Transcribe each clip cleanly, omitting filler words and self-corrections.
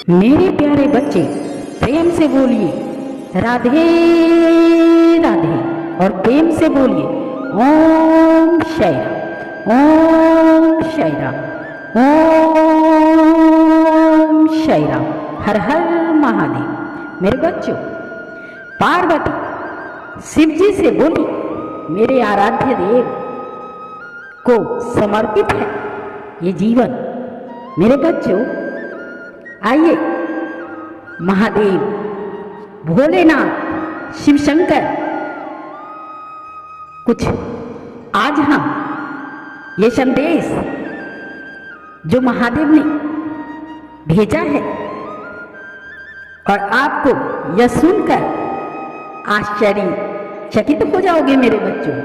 मेरे प्यारे बच्चे प्रेम से बोलिए राधे राधे और प्रेम से बोलिए ओम शै राम, ओम शै राम, ओम शै राम। हर हर महादेव। मेरे बच्चों, पार्वती शिव जी से बोली मेरे आराध्य देव को समर्पित है ये जीवन। मेरे बच्चों, आइए महादेव भोलेनाथ शिव शंकर कुछ आज हम ये संदेश जो महादेव ने भेजा है और आपको यह सुनकर आश्चर्यचकित हो जाओगे मेरे बच्चों।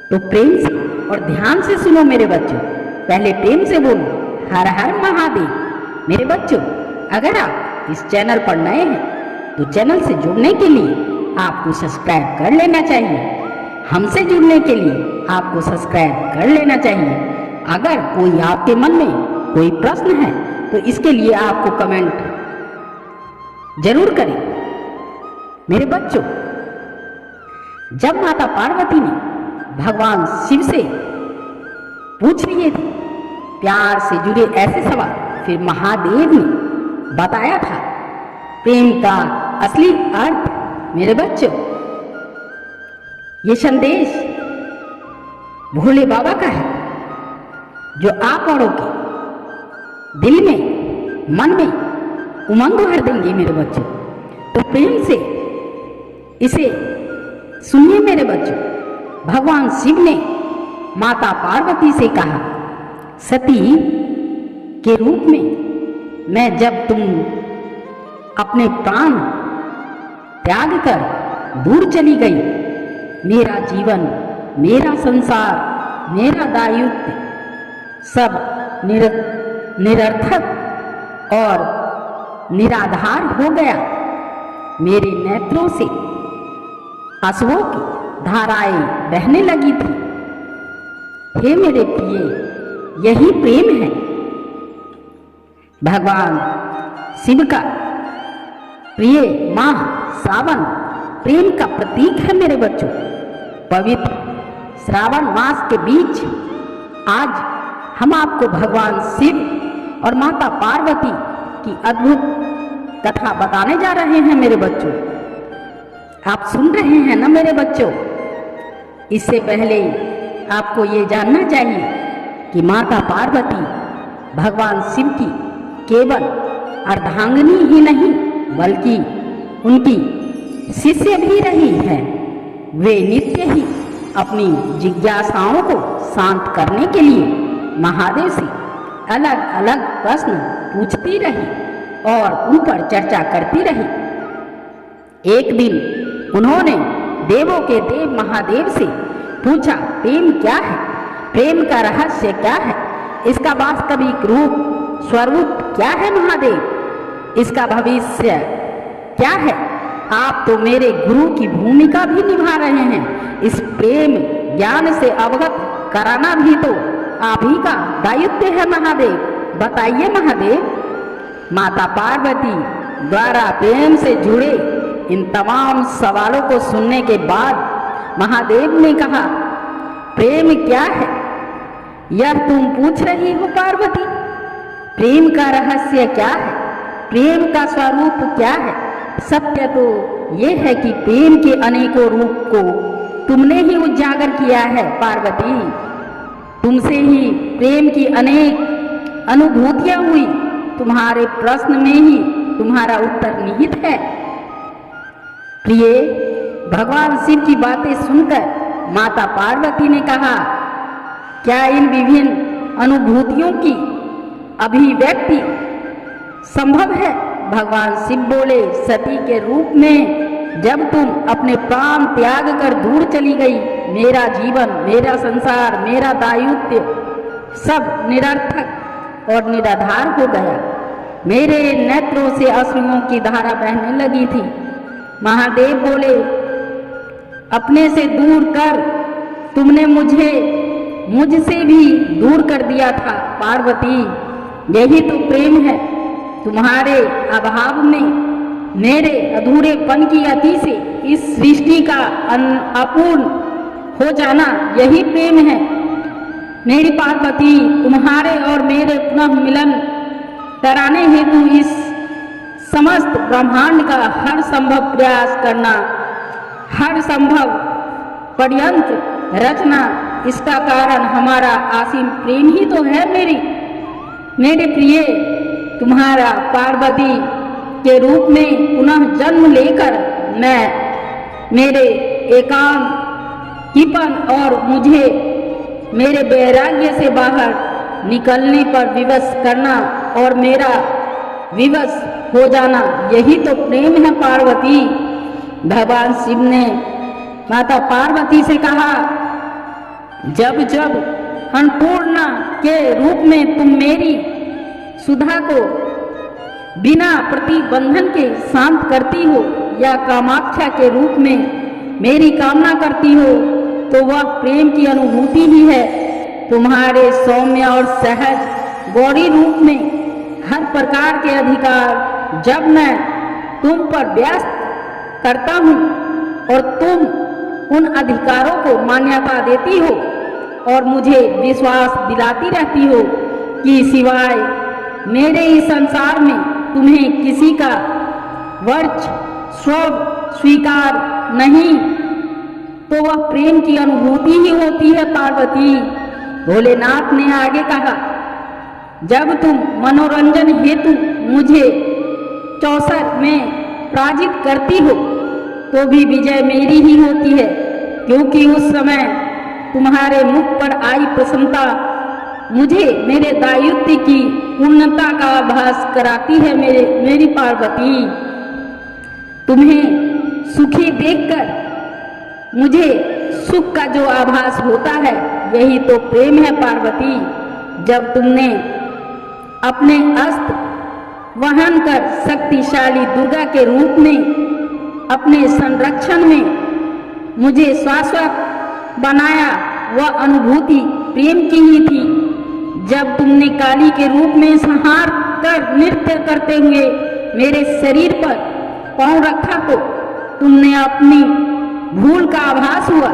तो प्रेम से और ध्यान से सुनो मेरे बच्चों। पहले प्रेम से बोलो हर हर महादेव। मेरे बच्चों, अगर आप इस चैनल पर नए हैं तो चैनल से जुड़ने के लिए आपको सब्सक्राइब कर लेना चाहिए। हमसे जुड़ने के लिए आपको सब्सक्राइब कर लेना चाहिए। अगर कोई आपके मन में कोई प्रश्न है तो इसके लिए आपको कमेंट जरूर करें। मेरे बच्चों, जब माता पार्वती ने भगवान शिव से पूछ लिए थे प्यार से जुड़े ऐसे सवाल, फिर महादेव ने बताया था प्रेम का असली अर्थ। मेरे बच्चों, ये संदेश भोले बाबा का है जो आप औरों के दिल में मन में उमंग भर देंगे मेरे बच्चों। तो प्रेम से इसे सुनिए मेरे बच्चों। भगवान शिव ने माता पार्वती से कहा, सती के रूप में मैं जब तुम अपने प्राण त्याग कर दूर चली गई, मेरा जीवन, मेरा संसार, मेरा दायित्व सब निरर्थक और निराधार हो गया। मेरे नेत्रों से आंसुओं की धाराएं बहने लगी थी। हे मेरे प्रिय, यही प्रेम है। भगवान शिव का प्रिय माह श्रावण प्रेम का प्रतीक है मेरे बच्चों। पवित्र श्रावण मास के बीच आज हम आपको भगवान शिव और माता पार्वती की अद्भुत कथा बताने जा रहे हैं मेरे बच्चों। आप सुन रहे हैं ना मेरे बच्चों। इससे पहले आपको ये जानना चाहिए कि माता पार्वती भगवान शिव की केवल अर्धांगिनी ही नहीं बल्कि उनकी शिष्य भी रही है। वे नित्य ही अपनी जिज्ञासाओं को शांत करने के लिए महादेव से अलग अलग प्रश्न पूछती रही और उन पर चर्चा करती रही। एक दिन उन्होंने देवों के देव महादेव से पूछा, प्रेम क्या है? प्रेम का रहस्य क्या है? इसका वास्तविक रूप स्वरूप क्या है महादेव? इसका भविष्य क्या है? आप तो मेरे गुरु की भूमिका भी निभा रहे हैं। इस प्रेम ज्ञान से अवगत कराना भी तो आप ही का दायित्व है महादेव। बताइए महादेव। माता पार्वती द्वारा प्रेम से जुड़े इन तमाम सवालों को सुनने के बाद महादेव ने कहा, प्रेम क्या है यह तुम पूछ रही हो पार्वती? प्रेम का रहस्य क्या है? प्रेम का स्वरूप क्या है? सत्य तो ये है कि प्रेम के अनेकों रूप को तुमने ही उजागर किया है पार्वती। तुमसे ही प्रेम की अनेक अनुभूतियां हुई। तुम्हारे प्रश्न में ही तुम्हारा उत्तर निहित है। प्रिय, भगवान शिव की बातें सुनकर माता पार्वती ने कहा, क्या इन विभिन्न अनुभूतियों की अभिव्यक्ति संभव है? भगवान शिव बोले, सती के रूप में जब तुम अपने प्राण त्याग कर दूर चली गई, मेरा जीवन, मेरा संसार, मेरा दायित्व सब निरर्थक और निराधार हो गया। मेरे नेत्रों से अश्रुओं की धारा बहने लगी थी। महादेव बोले, अपने से दूर कर तुमने मुझसे भी दूर कर दिया था पार्वती। यही तो प्रेम है। तुम्हारे अभाव में मेरे अधूरेपन की अति से इस सृष्टि का अपूर्ण हो जाना, यही प्रेम है। मेरी पार्वती, तुम्हारे और मेरे पुनः मिलन कराने हेतु इस समस्त ब्रह्मांड का हर संभव प्रयास करना, हर संभव षड्यंत्र रचना, इसका कारण हमारा असीम प्रेम ही तो है। मेरे प्रिय, तुम्हारा पार्वती के रूप में पुनः जन्म लेकर मैं मेरे एकांकीपन और मुझे मेरे वैराग्य से बाहर निकलने पर विवश करना और मेरा विवश हो जाना, यही तो प्रेम है पार्वती। भगवान शिव ने माता पार्वती से कहा, जब जब अन्नपूर्णा के रूप में तुम मेरी सुधा को बिना प्रतिबंधन के शांत करती हो या कामाक्षा के रूप में मेरी कामना करती हो, तो वह प्रेम की अनुभूति ही है। तुम्हारे सौम्य और सहज गौरी रूप में हर प्रकार के अधिकार जब मैं तुम पर व्यस्त करता हूँ और तुम उन अधिकारों को मान्यता देती हो और मुझे विश्वास दिलाती रहती हो कि सिवाय मेरे इस संसार में तुम्हें किसी का वर्चस्व स्वीकार नहीं, तो वह प्रेम की अनुभूति ही होती है पार्वती। भोलेनाथ ने आगे कहा, जब तुम मनोरंजन हेतु मुझे चौसर में पराजित करती हो तो भी विजय मेरी ही होती है, क्योंकि उस समय तुम्हारे मुख पर आई प्रसन्नता मुझे मेरे दायित्व की पूर्णता का आभास कराती है। मेरी पार्वती, तुम्हें सुखी देखकर मुझे सुख का जो आभास होता है, यही तो प्रेम है पार्वती। जब तुमने अपने अस्त्र वहन कर शक्तिशाली दुर्गा के रूप में अपने संरक्षण में मुझे शाश्वत बनाया, वह अनुभूति प्रेम की ही थी। जब तुमने काली के रूप में संहार कर नृत्य करते हुए मेरे शरीर पर पांव रखा तो तुमने अपनी भूल का आभास हुआ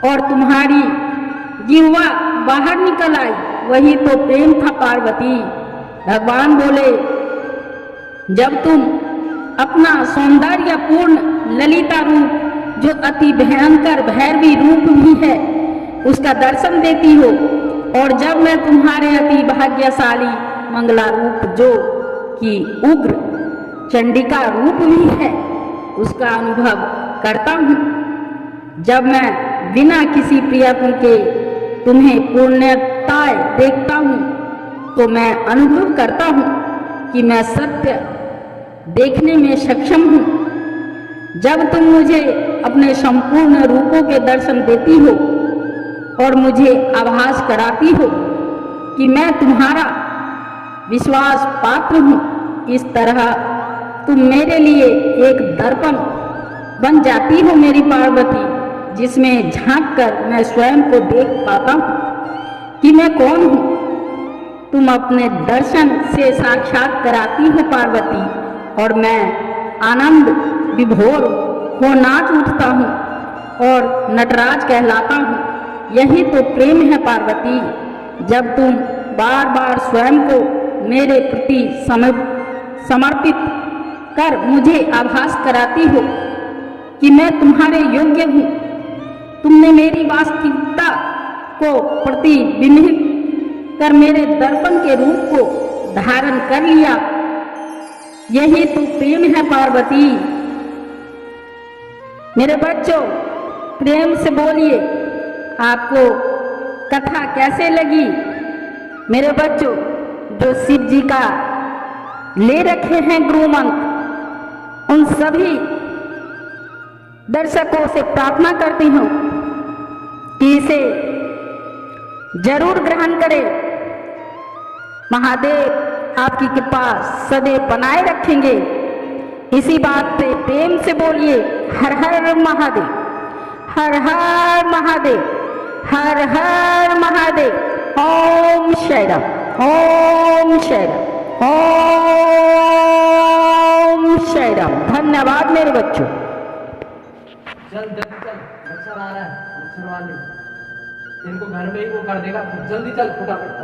और तुम्हारी जिह्वा बाहर निकल आई, वही तो प्रेम था पार्वती। भगवान बोले, जब तुम अपना सौंदर्यपूर्ण ललिता रूप जो अति भयंकर भैरवी रूप भी है उसका दर्शन देती हो, और जब मैं तुम्हारे अति भाग्यशाली मंगला रूप जो कि उग्र चंडिका रूप भी है उसका अनुभव करता हूँ, जब मैं बिना किसी प्रयत्न के तुम्हें पूर्णताएं देखता हूँ, तो मैं अनुभव करता हूँ कि मैं सत्य देखने में सक्षम हूँ। जब तुम मुझे अपने संपूर्ण रूपों के दर्शन देती हो और मुझे आभास कराती हो कि मैं तुम्हारा विश्वास पात्र हूँ, इस तरह तुम मेरे लिए एक दर्पण बन जाती हो मेरी पार्वती, जिसमें झांक कर मैं स्वयं को देख पाता हूँ कि मैं कौन हूँ। तुम अपने दर्शन से साक्षात कराती हो पार्वती, और मैं आनंद विभोर हो नाच उठता हूँ और नटराज कहलाता हूँ। यही तो प्रेम है पार्वती। जब तुम बार बार स्वयं को मेरे प्रति समर्पित कर मुझे आभास कराती हो कि मैं तुम्हारे योग्य हूँ, तुमने मेरी वास्तविकता को प्रतिबिंबित कर मेरे दर्पण के रूप को धारण कर लिया, यही तो प्रेम है पार्वती। मेरे बच्चों, प्रेम से बोलिए, आपको कथा कैसे लगी? मेरे बच्चों, जो शिव जी का ले रखे हैं गुरु मंत्र, उन सभी दर्शकों से प्रार्थना करती हूँ कि इसे जरूर ग्रहण करें। महादेव आपकी कृपा सदैव बनाए रखेंगे। इसी बात पे प्रेम से बोलिए, हर हर महादेव, हर हर महादेव, हर हर महादेव। ओम शैरम, ओम शैरम, ओम साई राम। धन्यवाद मेरे बच्चों। चल जल्दी चल, मच्छर आ रहा है, मच्छर वाले इनको घर में ही वो कर देगा, जल्दी चल फटाफट।